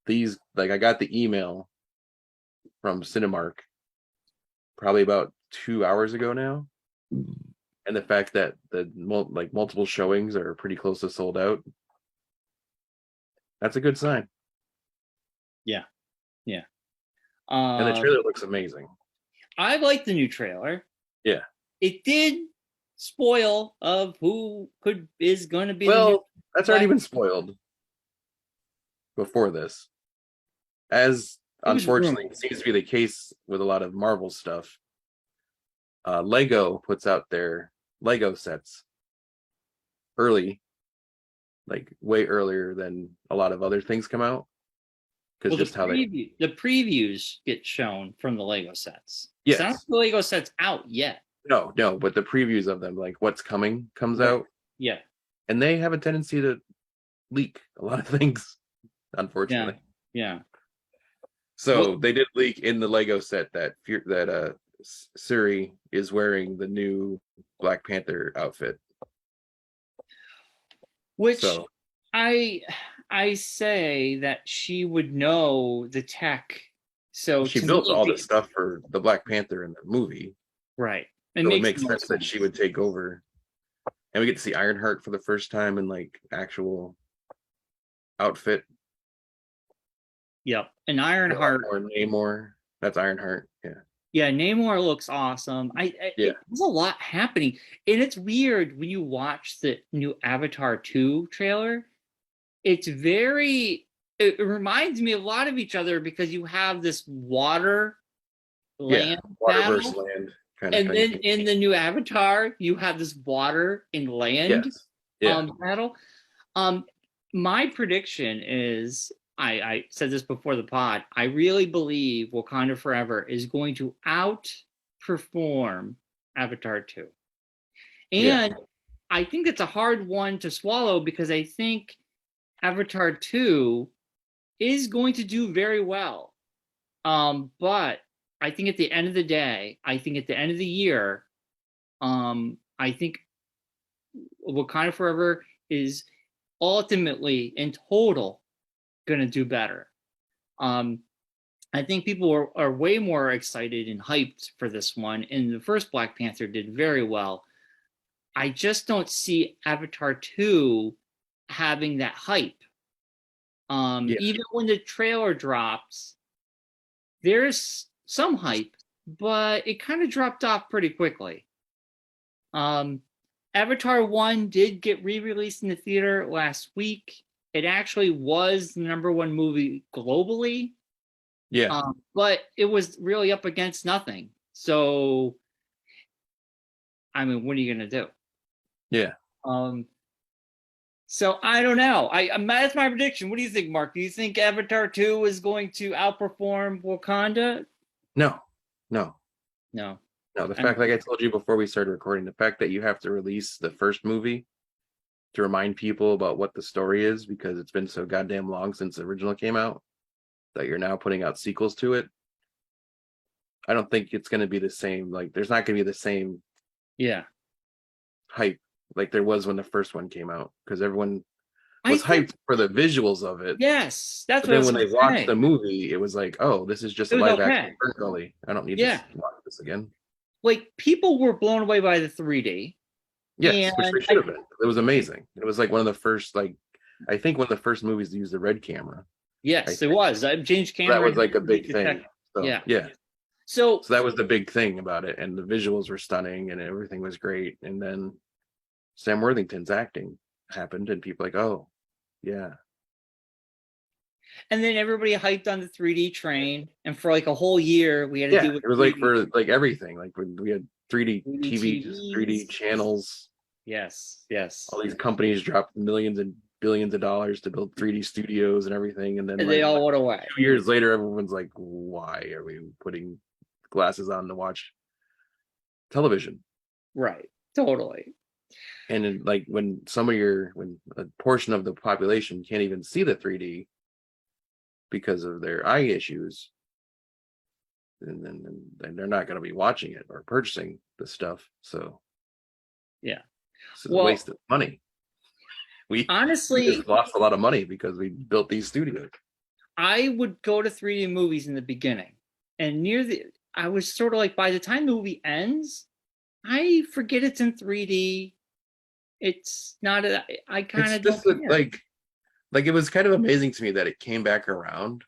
these like I got the email from Cinemark probably about 2 hours ago now, and the fact that multiple showings are pretty close to sold out, that's a good sign. Yeah. Yeah. And the trailer looks amazing. I like the new trailer. Yeah. It did spoil of who is going to be the new. Well, that's already been spoiled before this. As It was unfortunately rumored. seems to be the case with a lot of Marvel stuff. Lego puts out their Lego sets early, like way earlier than a lot of other things come out. Because Well, just how they the previews get shown from the Lego sets. So I don't yes. think the Lego sets out yet. No, but the previews of them, like what's coming, comes Right. out. Yeah. And they have a tendency to leak a lot of things, unfortunately. Yeah. So Well, they did leak in the Lego set that Suri is wearing the new Black Panther outfit. which So I say that she would know the tech. So she to me, built all the stuff for the Black Panther in the movie. right. It makes sense that she would take over. And we get to see Ironheart for the first time in like actual outfit. Yep. And Ironheart. Or Namor. That's Ironheart. Yeah. Yeah, Namor looks awesome. There's a lot happening. And it's weird when you watch the new Avatar 2 trailer. It reminds me a lot of each other because you have this water land water battle. versus land kind of And thing. then in the new Avatar, you have this water and land battle. My prediction is I said this before the pod. I really believe Wakanda Forever is going to outperform Avatar 2. And I think it's a hard one to swallow because I think Avatar 2 is going to do very well. But I think at the end of the day, I think at the end of the year, I think Wakanda Forever is ultimately in total going to do better. I think people are way more excited and hyped for this one. And the first Black Panther did very well. I just don't see Avatar 2 having that hype. Even when the trailer drops, there's some hype, but it kind of dropped off pretty quickly. Avatar 1 did get re-released in the theater last week. It actually was the #1 movie globally. But it was really up against nothing. So, I mean, what are you going to do? Yeah. So I don't know. That's my prediction. What do you think, Mark? Do you think Avatar 2 is going to outperform Wakanda? No. The fact, like I told you before we started recording, the fact that you have to release the first movie to remind people about what the story is because it's been so goddamn long since the original came out that you're now putting out sequels to it, I don't think it's going to be the same. Like, there's not going to be the same hype like there was when the first one came out, because everyone was hyped for the visuals of it. Yes, that's but what then when they watched the movie, it was like, oh, this is just a live action Gully. I don't need to watch this again. Like, people were blown away by the 3D. Yes, which they should have been. It was amazing. It was like one of the first, like, I think one of the first movies to use the red camera. Yes, it was. James Cameron. That was like a big thing. So, yeah. So that was the big thing about it, and the visuals were stunning, and everything was great. And then Sam Worthington's acting happened, and people like, oh, yeah. And then everybody hyped on the 3D train, and for like a whole year, we had to do. It was 3D. Like for like everything, like we had 3D TVs, 3D channels. Yes. All these companies dropped millions and billions of dollars to build 3D studios and everything, and then they all went away. 2 years later, everyone's like, why are we putting glasses on to watch television? Right, totally. And like when a portion of the population can't even see the 3D because of their eye issues, and then they're not going to be watching it or purchasing the stuff. So it's a waste of money. We just lost a lot of money because we built these studios. I would go to 3D movies in the beginning, and I was sort of like, by the time the movie ends, I forget it's in 3D. It's not. I kind of just like it was kind of amazing to me that it came back around,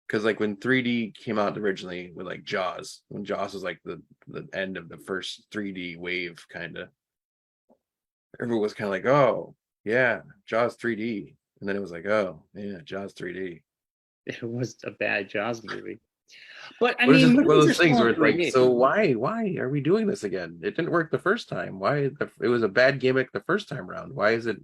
because like when 3D came out originally with like Jaws, when Jaws was like the end of the first 3D wave, kind of, everyone was kind of like, oh yeah, Jaws 3D, and then it was like, oh yeah, Jaws 3D. It was a bad Jaws movie. But I mean, it's just one of those things where it's like, so why are we doing this again? It didn't work the first time. Why? It was a bad gimmick the first time around. Why is it?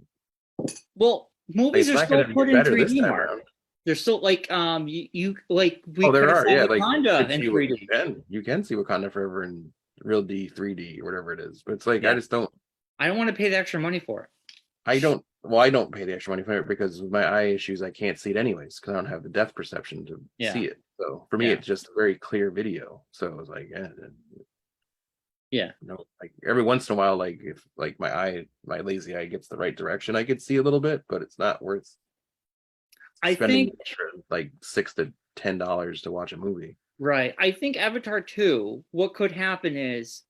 Well, movies are still put in 3D, Mark. They're still like you like we. Oh, there are Wakanda like in 3D. You can see Wakanda Forever in real 3D or whatever it is. But it's like I don't want to pay the extra money for it. I don't pay the extra money for it because with my eye issues, I can't see it anyways because I don't have the depth perception to see it. So for me, it's just a very clear video. So it was like, like every once in a while, like if like my lazy eye gets the right direction, I could see a little bit, but it's not worth spending like $6 to $10 to watch a movie. Right. I think Avatar 2, what could happen is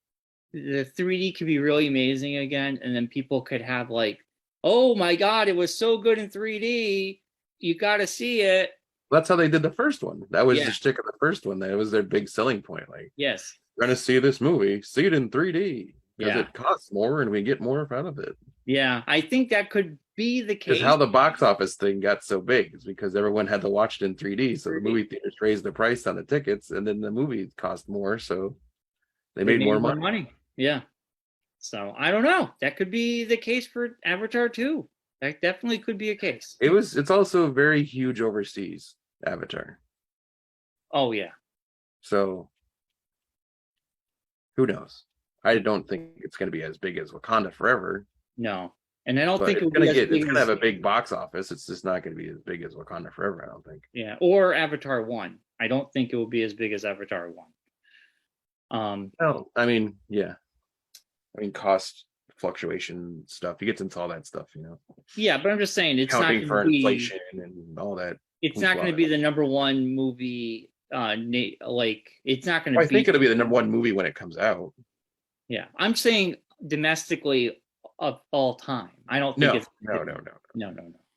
the 3D could be really amazing again, and then people could have like, oh my God, it was so good in 3D. You got to see it. That's how they did the first one. That was the shtick of the first one. That was their big selling point. Like, yes, we're going to see this movie, see it in 3D because it costs more and we get more out of it. Yeah, I think that could be the case. Because how the box office thing got so big is because everyone had to watch it in 3D. So the movie theaters raised the price on the tickets, and then the movie cost more. So they made more money. Yeah. So I don't know. That could be the case for Avatar 2. That definitely could be a case. It's also very huge overseas, Avatar. Oh yeah. So who knows? I don't think it's going to be as big as Wakanda Forever. No, and I don't think it's going to have a big box office. It's just not going to be as big as Wakanda Forever, I don't think. Yeah, or Avatar 1. I don't think it will be as big as Avatar 1. No, I mean, yeah. I mean, cost fluctuation stuff. He gets into all that stuff, Yeah, but I'm just saying it's accounting not for inflation and all that. It's not going to be the number one movie. Like it's not going to. I think it'll be the number one movie when it comes out. Yeah, I'm saying domestically of all time. I don't think No. No.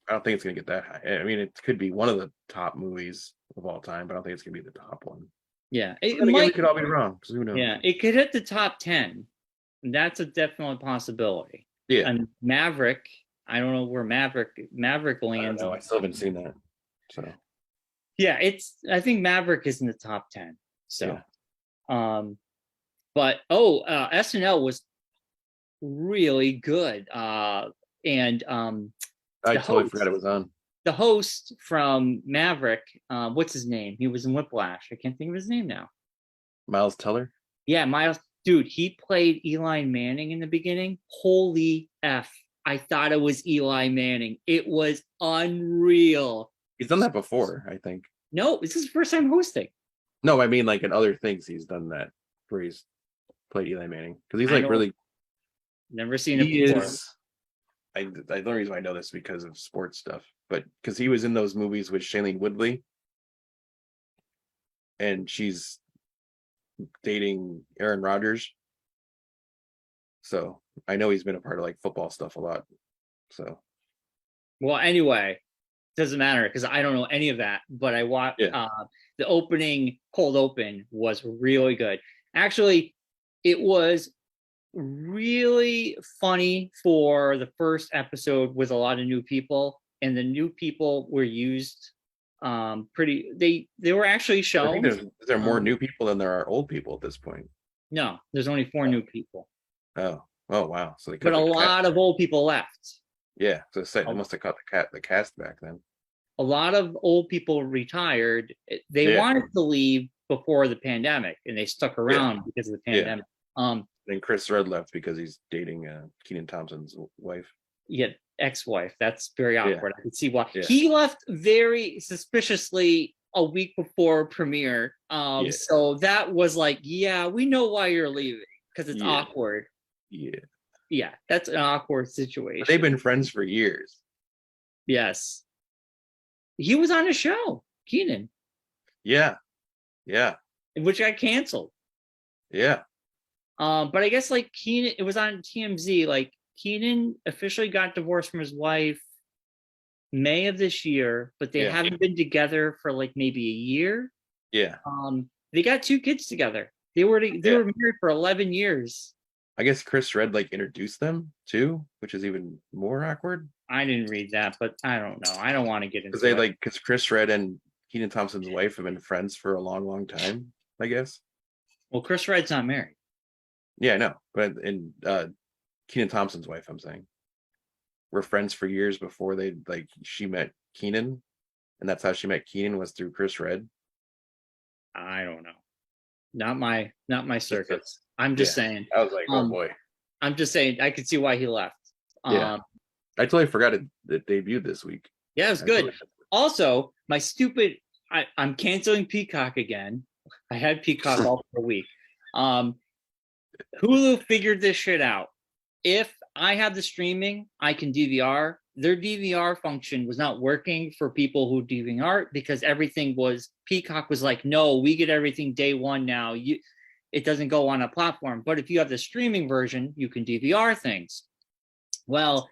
I don't think it's going to get that high. I mean, it could be one of the top movies of all time, but I don't think it's going to be the top one. Yeah, we could all be wrong. So who knows? Yeah, it could hit the top 10. That's a definite possibility. Yeah. And Maverick, I don't know where Maverick lands. I still haven't seen that. So yeah, I think Maverick is in the top 10. So but SNL was really good. And I totally forgot it was on. The host from Maverick, what's his name? He was in Whiplash. I can't think of his name now. Miles Teller? Yeah, Miles. Dude, he played Eli Manning in the beginning. Holy F. I thought it was Eli Manning. It was unreal. He's done that before, I think. No, this is his first time hosting. No, I mean like in other things he's done that where he's played Eli Manning because he's I like don't- really. Never seen it He before. is. The only reason I know this because of sports stuff, but because he was in those movies with Shailene Woodley, and she's dating Aaron Rodgers. So I know he's been a part of like football stuff a lot. So Well, anyway, doesn't matter because I don't know any of that. But I watched the opening cold open was really good. Actually, it was really funny for the first episode with a lot of new people, and the new people were used pretty. They were actually I shown. think there more new people than there are old people at this point. No, there's only 4 new people. Oh wow! So they but a lot of old people left. Yeah, so they must have cut the cast back then. A lot of old people retired. They wanted to leave before the pandemic, and they stuck around because of the pandemic. Then Chris Redd left because he's dating Kenan Thompson's wife. Yeah, ex-wife. That's very awkward. I can see why. He left very suspiciously a week before premiere. So that was like, yeah, we know why you're leaving because it's awkward. Yeah, that's an awkward situation. But they've been friends for years. Yes. He was on a show, Kenan. Yeah. Which got canceled. Yeah. But I guess like Kenan, it was on TMZ. Like Kenan officially got divorced from his wife May of this year, but they haven't been together for like maybe a year. Yeah. They got 2 kids together. They were married for 11 years. I guess Chris Redd like introduced them too, which is even more awkward. I didn't read that, but I don't know. I don't want to get into it. Because Chris Redd and Kenan Thompson's wife have been friends for a long, long time, I guess. Well, Chris Redd's not married. Yeah, I know. But Kenan Thompson's wife, I'm saying, were friends for years before she met Kenan, and that's how she met Kenan was through Chris Redd. I don't know. Not my circuits. I'm just saying. I was like, oh boy. I'm just saying. I could see why he left. I totally forgot it debuted this week. Yeah, it was good. Also, my stupid. I'm canceling Peacock again. I had Peacock all for a week. Hulu figured this shit out. If I have the streaming, I can DVR. Their DVR function was not working for people who DVR because Peacock was like, no, we get everything day one now. It doesn't go on a platform. But if you have the streaming version, you can DVR things. Well,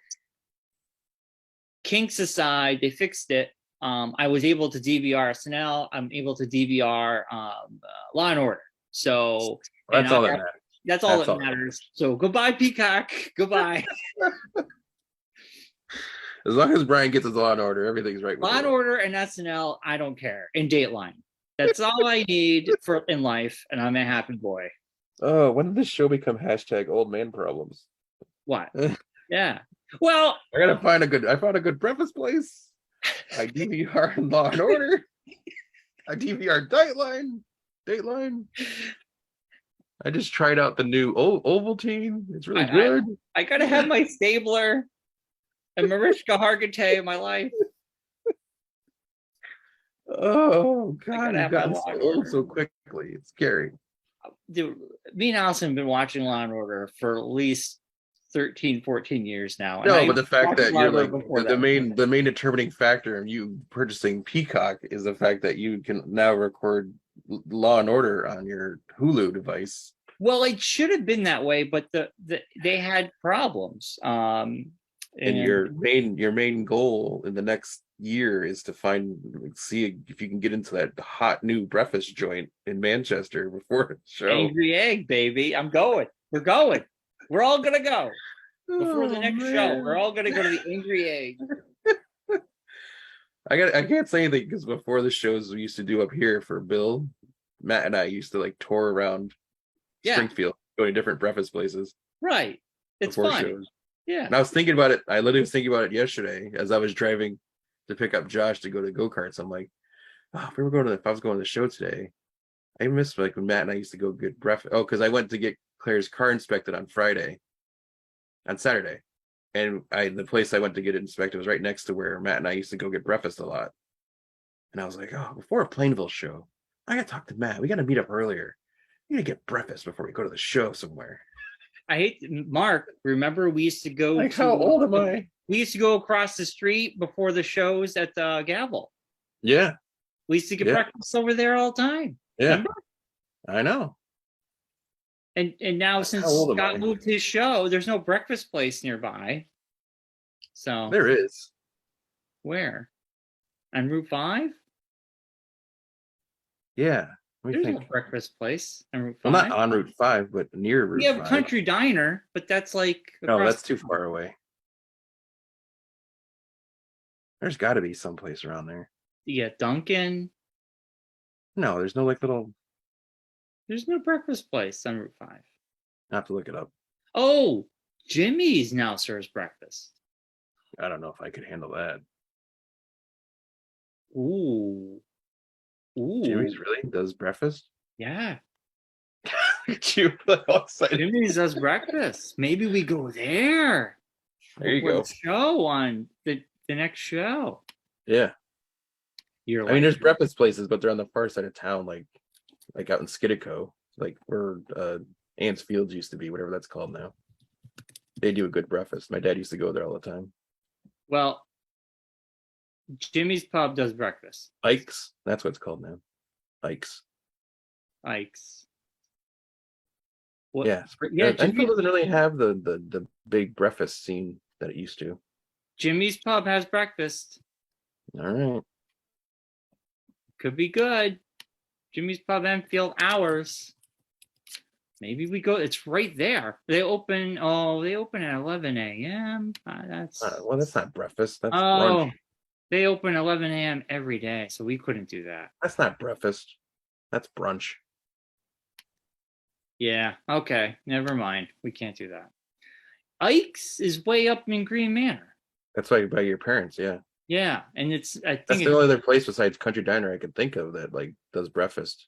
kinks aside, they fixed it. I was able to DVR SNL. I'm able to DVR Law and Order. So that's all that matters. That's all that matters. So goodbye, Peacock. Goodbye. As long as Brian gets his Law and Order, everything's right. Law and Order and SNL, I don't care. And Dateline. That's all I need in life, and I'm a happy boy. Oh, when did this show become #old man problems? What? Yeah. Well, I found a good breakfast place. I DVR Law and Order. I DVR Dateline. I just tried out the new Ovaltine. It's really good. I gotta have my Stabler and Mariska Hargitay in my life. Oh God, you've gotten so old so quickly. It's scary. Dude, me and Allison have been watching Law and Order for at least 13, 14 years now. No, but the fact that you're like the main determining factor of you purchasing Peacock is the fact that you can now record Law and Order on your Hulu device. Well, it should have been that way, but they had problems. And your main goal in the next year is to see if you can get into that hot new breakfast joint in Manchester before the show. Angry Egg, baby. I'm going. We're going. We're all gonna go before the next show. We're all gonna go to the Angry Egg. I can't say anything because before the shows we used to do up here for Bill, Matt and I used to like tour around Springfield, going to different breakfast places. Right. It's fun. Shows. Yeah. And I was thinking about it. I literally was thinking about it yesterday as I was driving to pick up Josh to go to go-karts. I'm like, if I was going to the show today, I miss like when Matt and I used to go get breakfast. Oh, because I went to get Claire's car inspected on Saturday. And the place I went to get it inspected was right next to where Matt and I used to go get breakfast a lot. And I was like, oh, before a Plainville show, I got to talk to Matt. We got to meet up earlier. We got to get breakfast before we go to the show somewhere. I hate Mark. Remember, we used to go. Like, how old am I? We used to go across the street before the shows at the Gavel. Yeah. We used to get breakfast over there all the time. Yeah. Remember? I know. And now since Scott moved his show, there's no breakfast place nearby. So there is. Where? On Route 5? Yeah. There's no breakfast place on Route 5. Well, not on Route 5, but near Route 5. We have a Country Diner, but that's like... No, that's too far away. There's got to be someplace around there. You get Dunkin'. No, there's no like little... There's no breakfast place on Route 5. I have to look it up. Oh, Jimmy's now serves breakfast. I don't know if I could handle that. Ooh. Jimmy's really does breakfast? Yeah. You Jimmy's does breakfast. Maybe we go there. There you go. The show on the next show. Yeah. I mean, there's breakfast places, but they're on the far side of town, like out in Skidco, like where Ann's Fields used to be, whatever that's called now. They do a good breakfast. My dad used to go there all the time. Well, Jimmy's Pub does breakfast. Ike's, that's what it's called now. Ike's. What? Yeah. Enfield doesn't really have the big breakfast scene that it used to. Jimmy's Pub has breakfast. All right. Could be good. Jimmy's Pub Enfield hours. Maybe we go. It's right there. They open at 11 a.m. That's not breakfast. That's brunch. They open 11 a.m. every day, so we couldn't do that. That's not breakfast. That's brunch. Yeah. Okay. Never mind. We can't do that. Ike's is way up in Green Manor. That's why by your parents. Yeah. Yeah, and I think that's the only other place besides Country Diner I could think of that like does breakfast.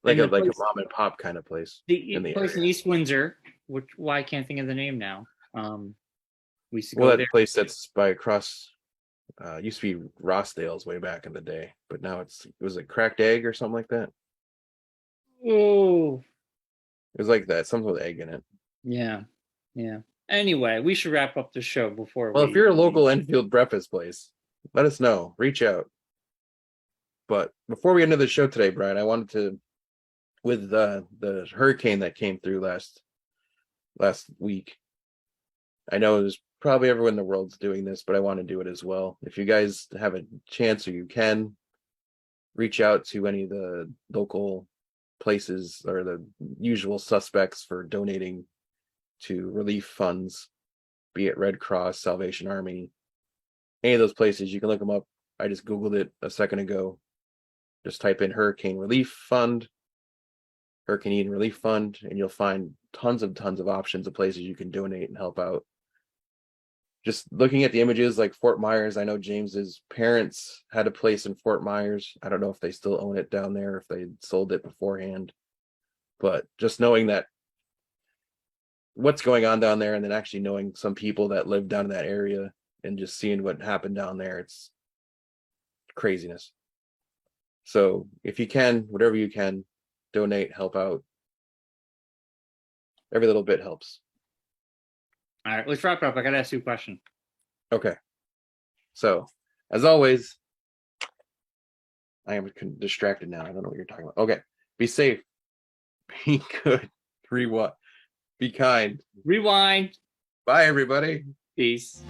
Like a mom and pop kind of place. The place in East Windsor, I can't think of the name now. We used to go there. Place that's by across used to be Rossdale's way back in the day, but now it was a Cracked Egg or something like that. Oh. It was like that, something with egg in it. Yeah. Yeah. Anyway, we should wrap up the show before if you're a local Enfield breakfast place, let us know. Reach out. But before we get into the show today, Brian, I wanted to, with the hurricane that came through last week, I know there's probably everyone in the world's doing this, but I want to do it as well. If you guys have a chance or you can, reach out to any of the local places or the usual suspects for donating to relief funds, be it Red Cross, Salvation Army, any of those places. You can look them up. I just Googled it a second ago. Just type in Hurricane Relief Fund, Hurricane Ian Relief Fund, and you'll find tons of options of places you can donate and help out. Just looking at the images like Fort Myers, I know James's parents had a place in Fort Myers. I don't know if they still own it down there, if they sold it beforehand. But just knowing that what's going on down there, and then actually knowing some people that live down in that area and just seeing what happened down there, it's craziness. So if you can, whatever you can, donate, help out. Every little bit helps. All right, let's wrap it up. I gotta ask you a question. Okay. So, as always, I am distracted now. I don't know what you're talking about. Okay. Be safe. Be good. Be kind. Rewind. Bye, everybody. Peace.